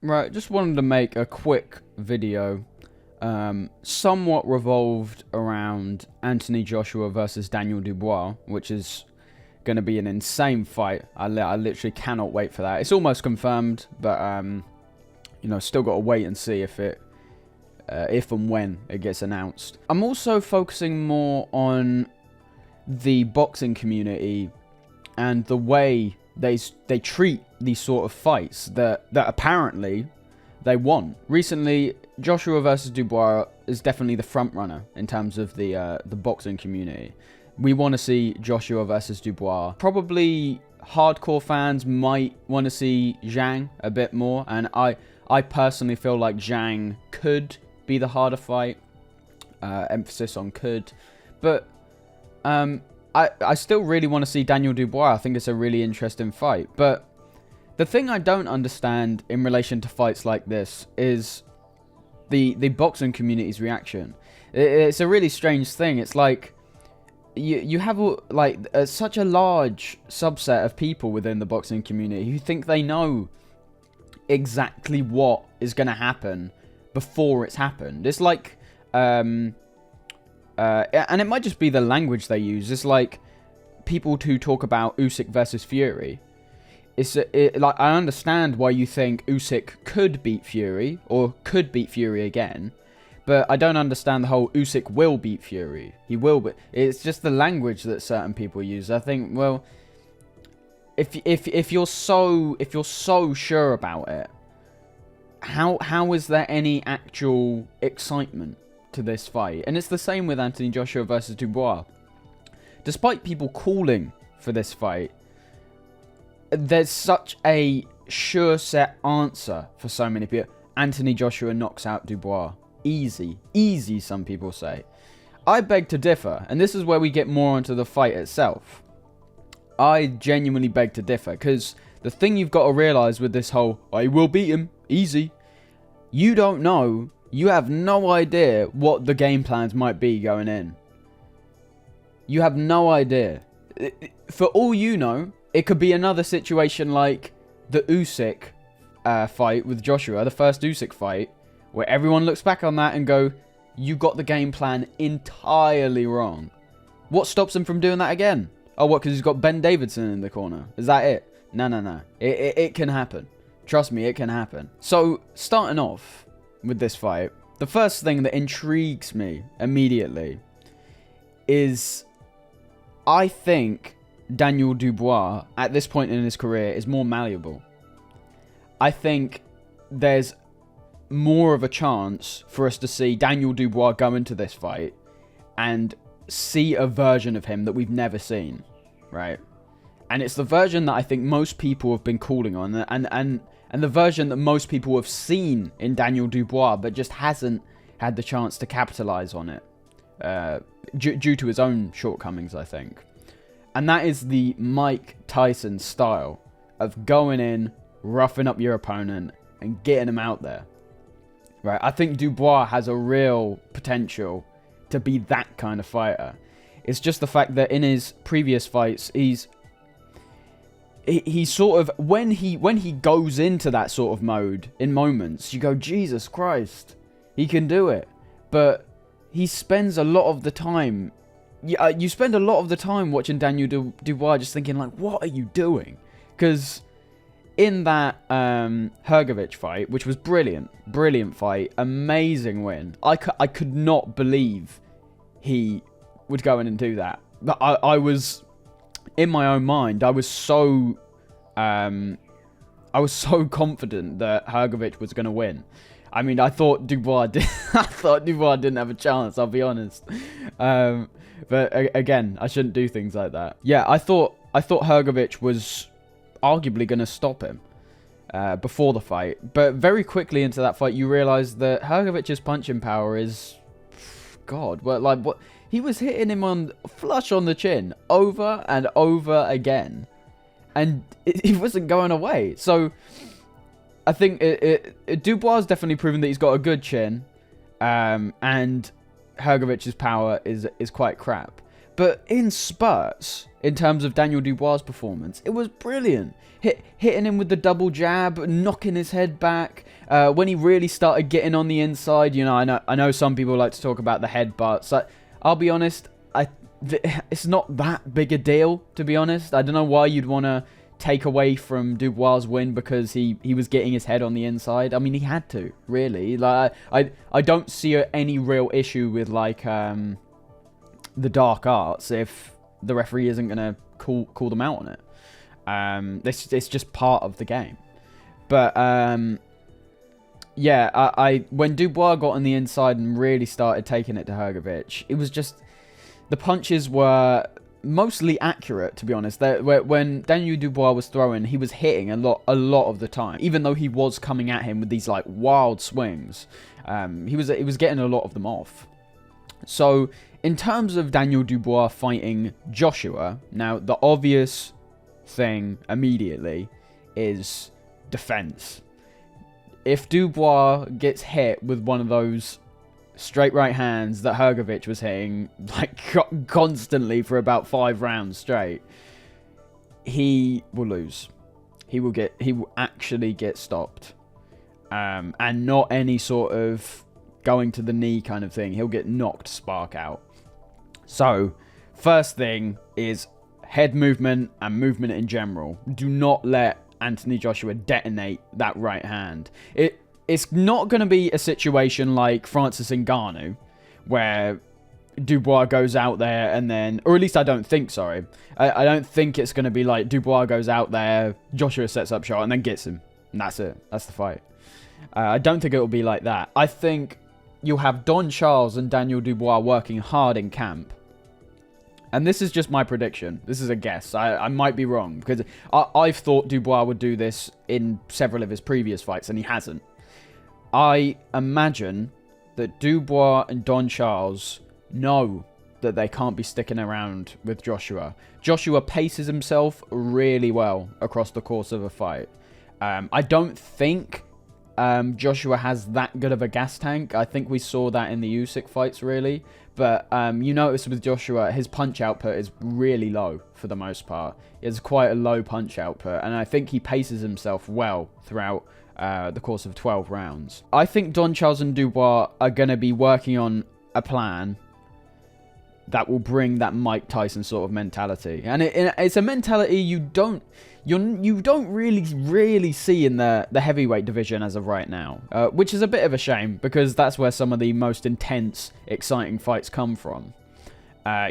Right, just wanted to make a quick video, somewhat revolved around Anthony Joshua versus Daniel Dubois, which is going to be an insane fight. I literally cannot wait for that. It's almost confirmed, but you know, still got to wait and see if and when it gets announced. I'm also focusing more on the boxing community and the way they treat these sort of fights that apparently they want. Recently, Joshua versus Dubois is definitely the front runner in terms of the boxing community. We want to see Joshua versus Dubois. Probably hardcore fans might want to see Zhang a bit more, and I personally feel like Zhang could be the harder fight. Emphasis on could, but I still really want to see Daniel Dubois. I think it's a really interesting fight. But the thing I don't understand in relation to fights like this is the boxing community's reaction. It's a really strange thing. It's like you have such a large subset of people within the boxing community who think they know exactly what is going to happen before it's happened. It's like and it might just be the language they use. It's like people who talk about Usyk versus Fury. Like, I understand why you think Usyk could beat Fury, or could beat Fury again, but I don't understand the whole Usyk will beat Fury. He will, but it's just the language that certain people use. I think, well, if you're so sure about it, how is there any actual excitement to this fight? And it's the same with Anthony Joshua versus Dubois. Despite people calling for this fight, there's such a sure set answer for so many people. Anthony Joshua knocks out Dubois. Easy, some people say. I beg to differ, and this is where we get more onto the fight itself. I genuinely beg to differ, because the thing you've got to realise with this whole, I will beat him, easy, you don't know, you have no idea what the game plans might be going in. You have no idea. For all you know, it could be another situation like the Usyk fight with Joshua, the first Usyk fight, where everyone looks back on that and go, you got the game plan entirely wrong. What stops him from doing that again? Oh, what, because he's got Ben Davidson in the corner? Is that it? No. It can happen. Trust me, it can happen. So, starting off with this fight, the first thing that intrigues me immediately is, I think Daniel Dubois, at this point in his career, is more malleable. I think there's more of a chance for us to see Daniel Dubois go into this fight and see a version of him that we've never seen, right? And it's the version that I think most people have been calling on, and the version that most people have seen in Daniel Dubois, but just hasn't had the chance to capitalize on it, due to his own shortcomings, I think. And that is the Mike Tyson style of going in, roughing up your opponent, and getting him out there. Right? I think Dubois has a real potential to be that kind of fighter. It's just the fact that in his previous fights, he's sort of, when he goes into that sort of mode in moments, you go, Jesus Christ, he can do it. But he spends a lot of the time, you spend a lot of the time watching Daniel Dubois just thinking, like, what are you doing? Because in that Hrgović fight, which was brilliant fight, amazing win, I could not believe he would go in and do that. I was, in my own mind, I was so confident that Hrgović was going to win. I mean, I thought Dubois didn't have a chance, I'll be honest. But again, I shouldn't do things like that. Yeah, I thought Hrgović was arguably going to stop him before the fight. But very quickly into that fight, you realise that Hrgovic's punching power is, God, what he was hitting him flush on the chin over and over again, and he wasn't going away. So I think Dubois has definitely proven that he's got a good chin, and Hrgovic's power is quite crap. But in spurts, in terms of Daniel Dubois' performance, it was brilliant. Hitting him with the double jab, knocking his head back, when he really started getting on the inside, you know, I know some people like to talk about the headbutts. I'll be honest, it's not that big a deal, to be honest. I don't know why you'd want to take away from Dubois' win because he was getting his head on the inside. I mean, he had to, really. Like, I don't see any real issue with, like, the dark arts if the referee isn't going to call them out on it. It's just part of the game. But, yeah, when Dubois got on the inside and really started taking it to Hrgović, it was just... The punches were mostly accurate, to be honest. When Daniel Dubois was throwing, he was hitting a lot of the time. Even though he was coming at him with these, like, wild swings, he was getting a lot of them off. So, in terms of Daniel Dubois fighting Joshua, now, the obvious thing immediately is defense. If Dubois gets hit with one of those straight right hands that Hrgović was hitting, like, constantly for about 5 rounds straight, he will lose. He will actually get stopped. And not any sort of going to the knee kind of thing. He'll get knocked spark out. So, first thing is head movement and movement in general. Do not let Anthony Joshua detonate that right hand. It's not going to be a situation like Francis Ngannou, where Dubois goes out there and then... Or at least I don't think, sorry. I don't think it's going to be like Dubois goes out there, Joshua sets up shot, and then gets him. And that's it. That's the fight. I don't think it will be like that. I think you'll have Don Charles and Daniel Dubois working hard in camp. And this is just my prediction. This is a guess. I might be wrong, because I've thought Dubois would do this in several of his previous fights, and he hasn't. I imagine that Dubois and Don Charles know that they can't be sticking around with Joshua. Joshua paces himself really well across the course of a fight. I don't think Joshua has that good of a gas tank. I think we saw that in the Usyk fights, really. But you notice with Joshua, his punch output is really low for the most part. He has quite a low punch output, and I think he paces himself well throughout the course of 12 rounds. I think Don Charles and Dubois are going to be working on a plan that will bring that Mike Tyson sort of mentality. And it's a mentality you don't really see in the heavyweight division as of right now, which is a bit of a shame, because that's where some of the most intense, exciting fights come from.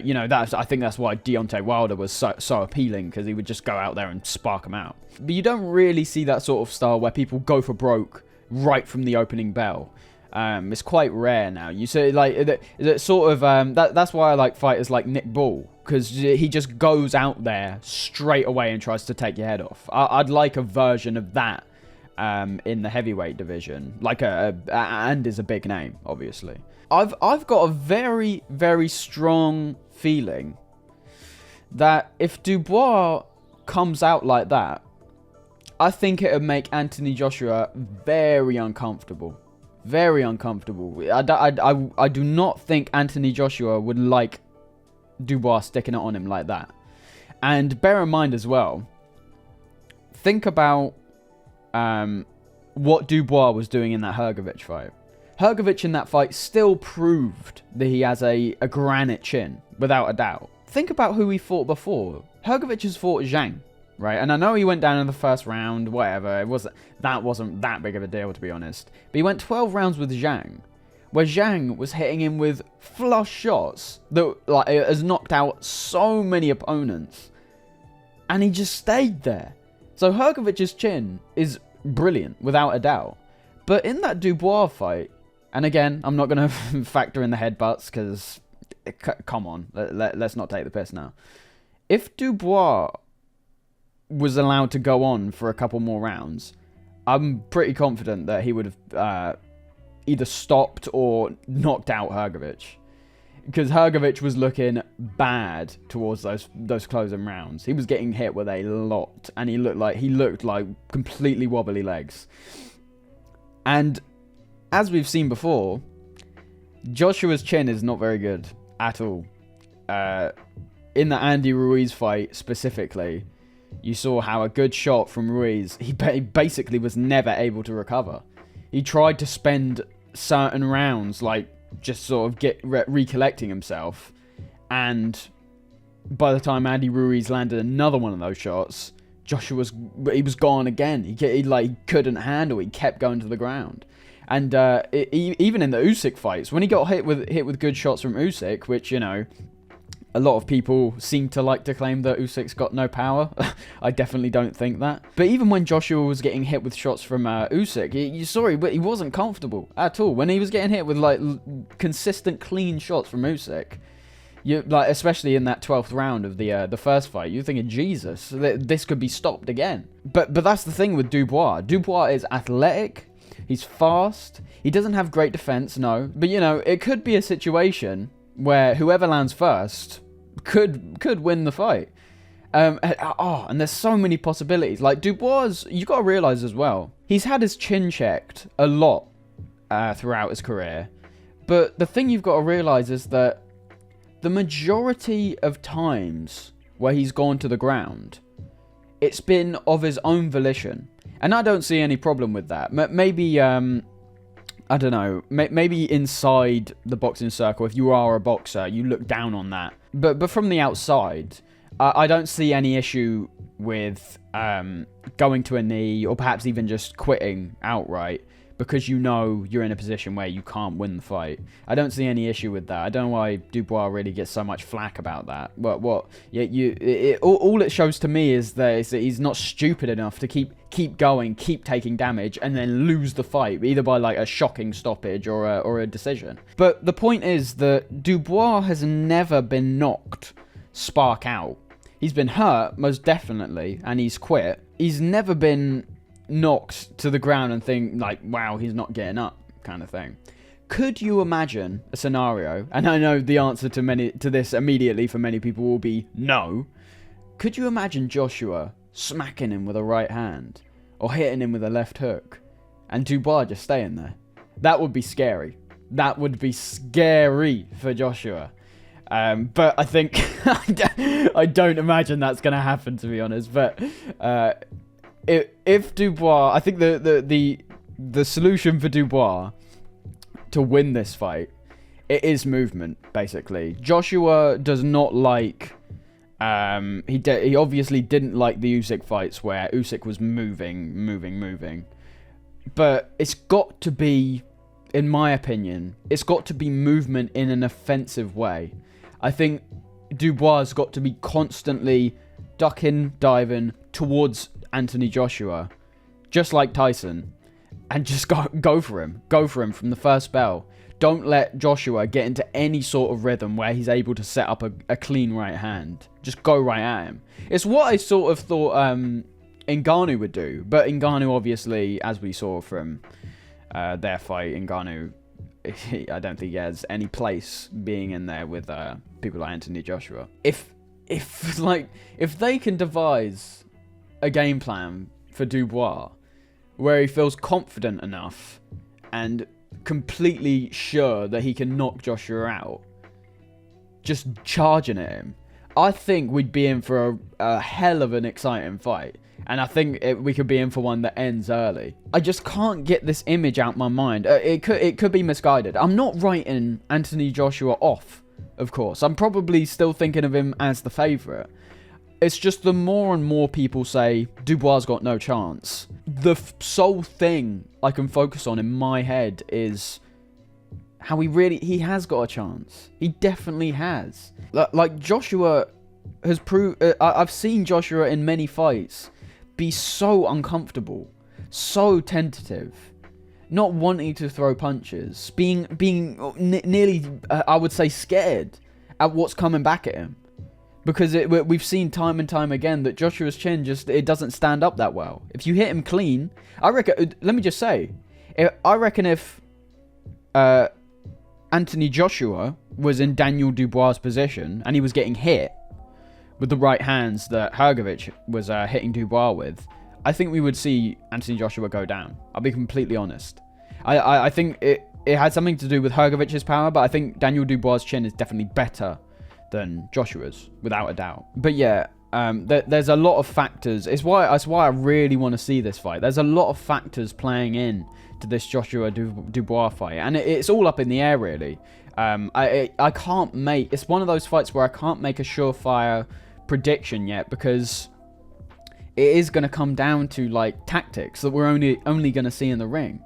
You know, I think that's why Deontay Wilder was so appealing, because he would just go out there and spark them out. But you don't really see that sort of style where people go for broke right from the opening bell. It's quite rare now. You say, like, that sort of that's why I like fighters like Nick Ball, because he just goes out there straight away and tries to take your head off. I'd like a version of that in the heavyweight division, like and is a big name, obviously. I've got a very, very strong feeling that if Dubois comes out like that, I think it would make Anthony Joshua very uncomfortable. Very uncomfortable. I do not think Anthony Joshua would like Dubois sticking it on him like that. And bear in mind as well, think about what Dubois was doing in that Hrgović fight. Hrgović in that fight still proved that he has a granite chin, without a doubt. Think about who he fought before. Hrgović has fought Zhang, right? And I know he went down in the first round, whatever. That wasn't that big of a deal, to be honest. But he went 12 rounds with Zhang, where Zhang was hitting him with flush shots that, like, has knocked out so many opponents. And he just stayed there. So Hrgovic's chin is brilliant, without a doubt. But in that Dubois fight, and again, I'm not going to factor in the headbutts, because, come on, let's not take the piss now. If Dubois was allowed to go on for a couple more rounds, I'm pretty confident that he would have either stopped or knocked out Hrgović. Because Hrgović was looking bad towards those closing rounds. He was getting hit with a lot, and he looked like completely wobbly legs. And as we've seen before, Joshua's chin is not very good at all. In the Andy Ruiz fight specifically, you saw how a good shot from Ruiz, he basically was never able to recover. He tried to spend certain rounds, like, just sort of recollecting himself. And by the time Andy Ruiz landed another one of those shots, Joshua was gone again. He couldn't handle. He kept going to the ground. And even in the Usyk fights, when he got hit with good shots from Usyk, which, you know, a lot of people seem to like to claim that Usyk's got no power. I definitely don't think that. But even when Joshua was getting hit with shots from Usyk, but he wasn't comfortable at all. When he was getting hit with like consistent clean shots from Usyk, especially in that 12th round of the first fight, you're thinking, Jesus, this could be stopped again. But that's the thing with Dubois. Dubois is athletic. He's fast. He doesn't have great defense, no. But, you know, it could be a situation where whoever lands first could win the fight. And there's so many possibilities. Like, Dubois, you got to realize as well, he's had his chin checked a lot throughout his career. But the thing you've got to realize is that the majority of times where he's gone to the ground, it's been of his own volition. And I don't see any problem with that. Maybe, I don't know, maybe inside the boxing circle, if you are a boxer, you look down on that. But from the outside, I don't see any issue with going to a knee or perhaps even just quitting outright because you know you're in a position where you can't win the fight. I don't see any issue with that. I don't know why Dubois really gets so much flack about that. All it shows to me is that he's not stupid enough to keep going, keep taking damage, and then lose the fight, either by like a shocking stoppage or a decision. But the point is that Dubois has never been knocked spark out. He's been hurt, most definitely, and he's quit. He's never been knocked to the ground and think like, wow, he's not getting up, kind of thing. Could you imagine a scenario, and I know the answer to this immediately for many people will be no. Could you imagine Joshua smacking him with a right hand or hitting him with a left hook and Dubois just staying there? That would be scary. That would be scary for Joshua. But I think I don't imagine that's going to happen, to be honest. But if Dubois, I think the solution for Dubois to win this fight, it is movement, basically. Joshua does not like. He obviously didn't like the Usyk fights where Usyk was moving. But it's got to be, in my opinion, it's got to be movement in an offensive way. I think Dubois has got to be constantly ducking, diving towards Anthony Joshua, just like Tyson, and just go for him. Go for him from the first bell. Don't let Joshua get into any sort of rhythm where he's able to set up a clean right hand. Just go right at him. It's what I sort of thought Ngannou would do, but Ngannou, obviously, as we saw from their fight, Ngannou, I don't think he has any place being in there with people like Anthony Joshua. If they can devise a game plan for Dubois where he feels confident enough and completely sure that he can knock Joshua out, just charging at him, I think we'd be in for a hell of an exciting fight. And I think we could be in for one that ends early. I just can't get this image out my mind. It could be misguided. I'm not writing Anthony Joshua off, of course. I'm probably still thinking of him as the favourite. It's just the more and more people say Dubois got no chance, the sole thing I can focus on in my head is how he has got a chance. He definitely has. Like Joshua has proved. I've seen Joshua in many fights be so uncomfortable, so tentative, not wanting to throw punches, being nearly, I would say, scared at what's coming back at him. Because we've seen time and time again that Joshua's chin it doesn't stand up that well. If you hit him clean, I reckon. Let me just say, I reckon if Anthony Joshua was in Daniel Dubois' position and he was getting hit with the right hands that Hrgović was hitting Dubois with, I think we would see Anthony Joshua go down. I'll be completely honest. I think it had something to do with Hrgovic's power, but I think Daniel Dubois' chin is definitely better than Joshua's, without a doubt. But yeah, there's a lot of factors. That's why I really want to see this fight. There's a lot of factors playing in to this Joshua Dubois fight, and it's all up in the air really. I can't make, it's one of those fights where I can't make a surefire prediction yet, because it is going to come down to like tactics that we're only going to see in the ring.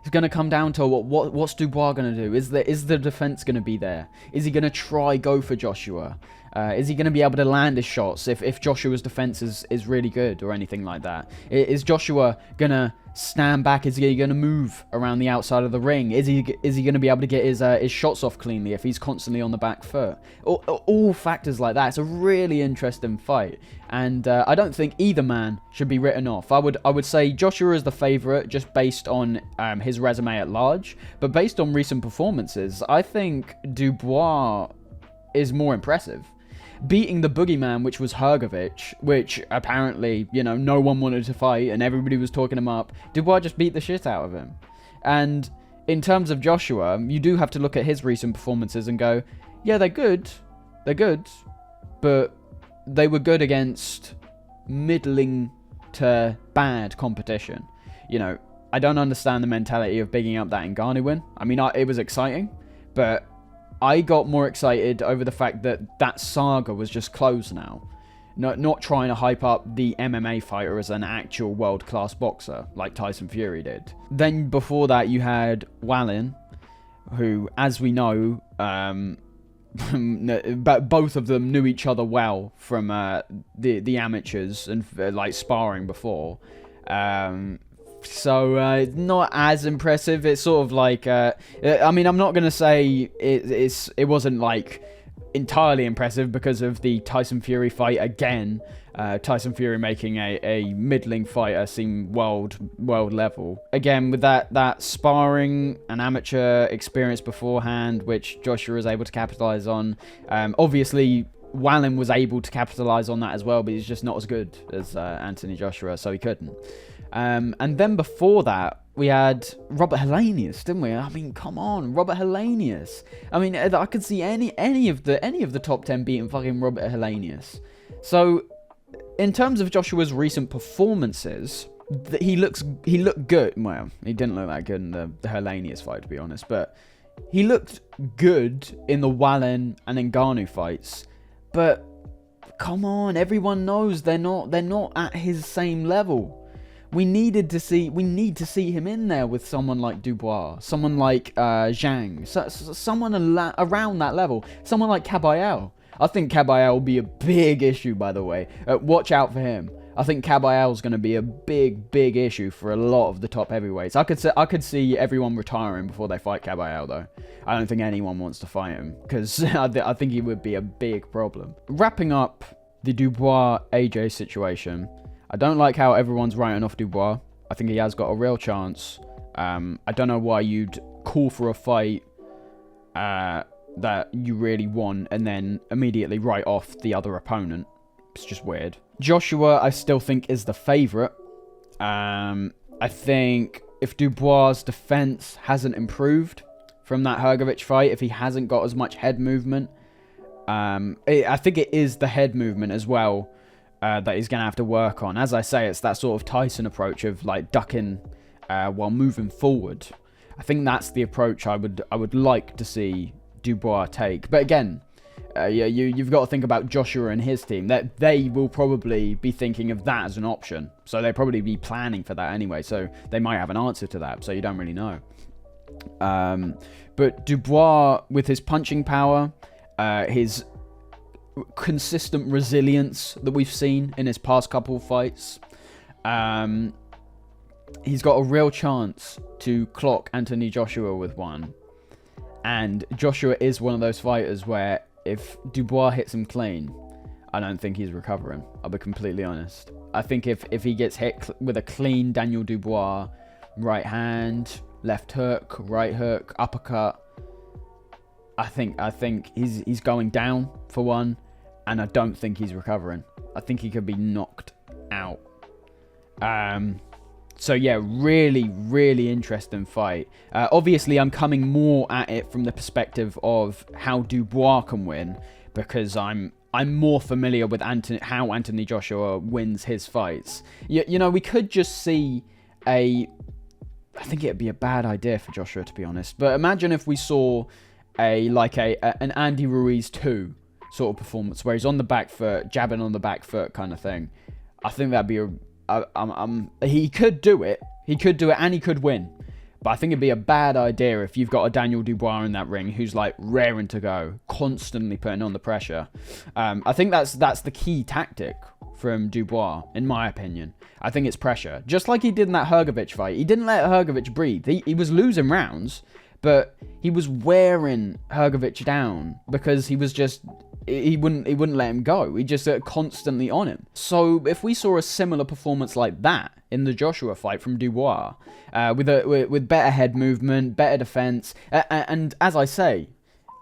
It's going to come down to what's Dubois going to do? Is the defense going to be there? Is he going to try go for Joshua? Is he going to be able to land his shots if Joshua's defense is really good or anything like that? Is Joshua going to stand back? Is he going to move around the outside of the ring? Is he going to be able to get his shots off cleanly if he's constantly on the back foot? All factors like that. It's a really interesting fight, and I don't think either man should be written off. I would say Joshua is the favourite just based on his resume at large, but based on recent performances, I think Dubois is more impressive. Beating the boogeyman, which was Hrgović, which apparently, no one wanted to fight and everybody was talking him up, Dubois just beat the shit out of him. And in terms of Joshua, you do have to look at his recent performances and go, yeah, they're good, but they were good against middling to bad competition. I don't understand the mentality of bigging up that Ngannou win. I mean, it was exciting, but I got more excited over the fact that saga was just closed now. Not trying to hype up the MMA fighter as an actual world-class boxer like Tyson Fury did. Then before that you had Wallin, who, as we know, but both of them knew each other well from the amateurs and like sparring before. So not as impressive. It's sort of like I mean, I'm not gonna say it wasn't like entirely impressive because of the Tyson Fury fight again. Tyson Fury making a middling fighter seem world level again, with that sparring and amateur experience beforehand, which Joshua was able to capitalize on. Obviously Wallin was able to capitalize on that as well, but he's just not as good as Anthony Joshua, so he couldn't. And then before that, we had Robert Helenius, didn't we? I mean, come on, Robert Helenius. I mean, I could see any of the top 10 beating fucking Robert Helenius. So, in terms of Joshua's recent performances, he looked good. Well, he didn't look that good in the Helenius fight, to be honest, but he looked good in the Wallin and Ngannou fights. But come on, everyone knows they're not at his same level. We need to see him in there with someone like Dubois, someone like Zhang, someone around that level, someone like Kabayel. I think Kabayel will be a big issue, by the way. Watch out for him. I think Kabayel's going to be a big issue for a lot of the top heavyweights. I could see everyone retiring before they fight Kabayel, though. I don't think anyone wants to fight him, because I think he would be a big problem. Wrapping up the Dubois-AJ situation, I don't like how everyone's writing off Dubois. I think he has got a real chance. I don't know why you'd call for a fight that you really want and then immediately write off the other opponent. It's just weird. Joshua, I still think, is the favourite. I think if Dubois' defense hasn't improved from that Hrgović fight, if he hasn't got as much head movement, I think it is the head movement as well that he's going to have to work on. As I say, it's that sort of Tyson approach of like ducking while moving forward. I think that's the approach I would like to see Dubois take. But again, you've got to think about Joshua and his team. That they will probably be thinking of that as an option. So they'll probably be planning for that anyway. So they might have an answer to that. So you don't really know. But Dubois, with his punching power, his consistent resilience that we've seen in his past couple of fights, he's got a real chance to clock Anthony Joshua with one. And Joshua is one of those fighters where if Dubois hits him clean, I don't think he's recovering. I'll be completely honest. I think if he gets hit with a clean Daniel Dubois, right hand, left hook, right hook, uppercut, I think he's going down for one, and I don't think he's recovering. I think he could be knocked out. So yeah, really interesting fight. Obviously, I'm coming more at it from the perspective of how Dubois can win, because I'm more familiar with how Anthony Joshua wins his fights. You know, we could just see a I think it'd be a bad idea for Joshua, to be honest. But imagine if we saw an Andy Ruiz 2 sort of performance where he's on the back foot, jabbing on the back foot kind of thing. I think that'd be he could do it. He could do it and he could win. But I think it'd be a bad idea if you've got a Daniel Dubois in that ring who's like raring to go, constantly putting on the pressure. I think that's the key tactic from Dubois, in my opinion. I think it's pressure. Just like he did in that Hrgovic fight. He didn't let Hrgovic breathe. He was losing rounds, but he was wearing Hrgovic down because he was just... He wouldn't let him go. He just constantly on him. So if we saw a similar performance like that in the Joshua fight from Dubois, with better head movement, better defense, and as I say,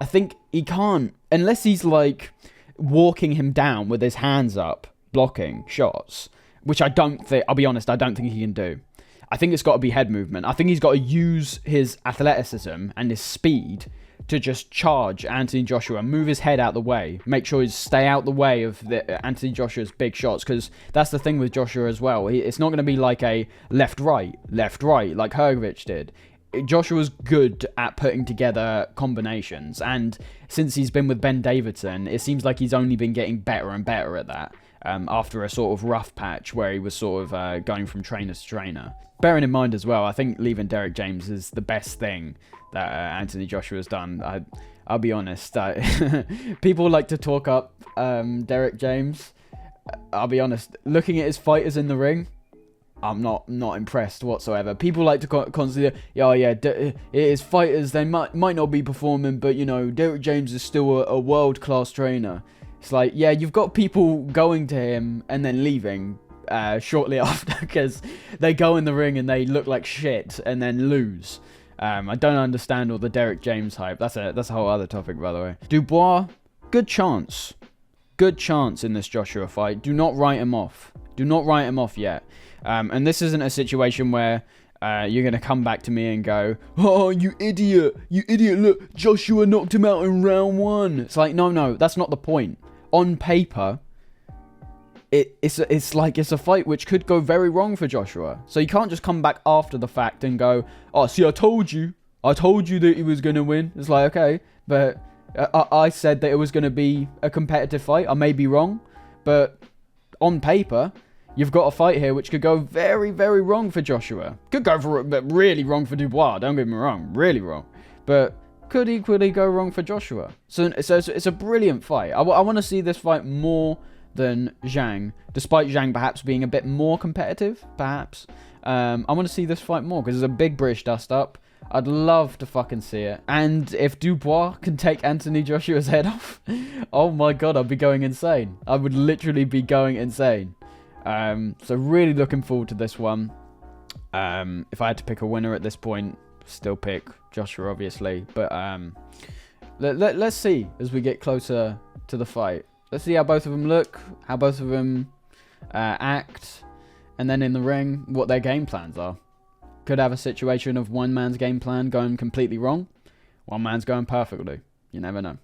I think he can't, unless he's like walking him down with his hands up, blocking shots, which I don't think. I'll be honest, I don't think he can do. I think it's got to be head movement. I think he's got to use his athleticism and his speed to just charge Anthony Joshua, move his head out the way, make sure he stay out the way of Anthony Joshua's big shots, because that's the thing with Joshua as well. It's not going to be like a left-right, like Hrgovic did. Joshua's good at putting together combinations, and since he's been with Ben Davidson, it seems like he's only been getting better and better at that, after a sort of rough patch where he was sort of going from trainer to trainer. Bearing in mind as well, I think leaving Derek James is the best thing that Anthony Joshua's done. I'll be honest. People like to talk up Derek James. I'll be honest. Looking at his fighters in the ring, I'm not impressed whatsoever. People like to constantly, his fighters, they might not be performing, but you know, Derek James is still a world-class trainer. It's like, yeah, you've got people going to him and then leaving shortly after because they go in the ring and they look like shit and then lose. I don't understand all the Derek James hype. That's a whole other topic, by the way. Dubois, good chance in this Joshua fight. Do not write him off. Do not write him off yet. And this isn't a situation where you're going to come back to me and go, oh, you idiot, look, Joshua knocked him out in round 1. It's like, no, that's not the point. On paper, it's a fight which could go very wrong for Joshua. So you can't just come back after the fact and go, oh, see, I told you that he was going to win. It's like, okay, but I said that it was going to be a competitive fight. I may be wrong, but on paper, you've got a fight here which could go very, very wrong for Joshua. Could go really wrong for Dubois, don't get me wrong, really wrong. But could equally go wrong for Joshua. So it's a brilliant fight. I want to see this fight more than Zhang, despite Zhang perhaps being a bit more competitive, perhaps. I want to see this fight more, because it's a big British dust-up. I'd love to fucking see it. And if Dubois can take Anthony Joshua's head off, oh my god, I'd be going insane. I would literally be going insane. So really looking forward to this one. If I had to pick a winner at this point, still pick Joshua, obviously. But let's see as we get closer to the fight. Let's see how both of them look, how both of them act, and then in the ring, what their game plans are. Could have a situation of one man's game plan going completely wrong, one man's going perfectly. You never know.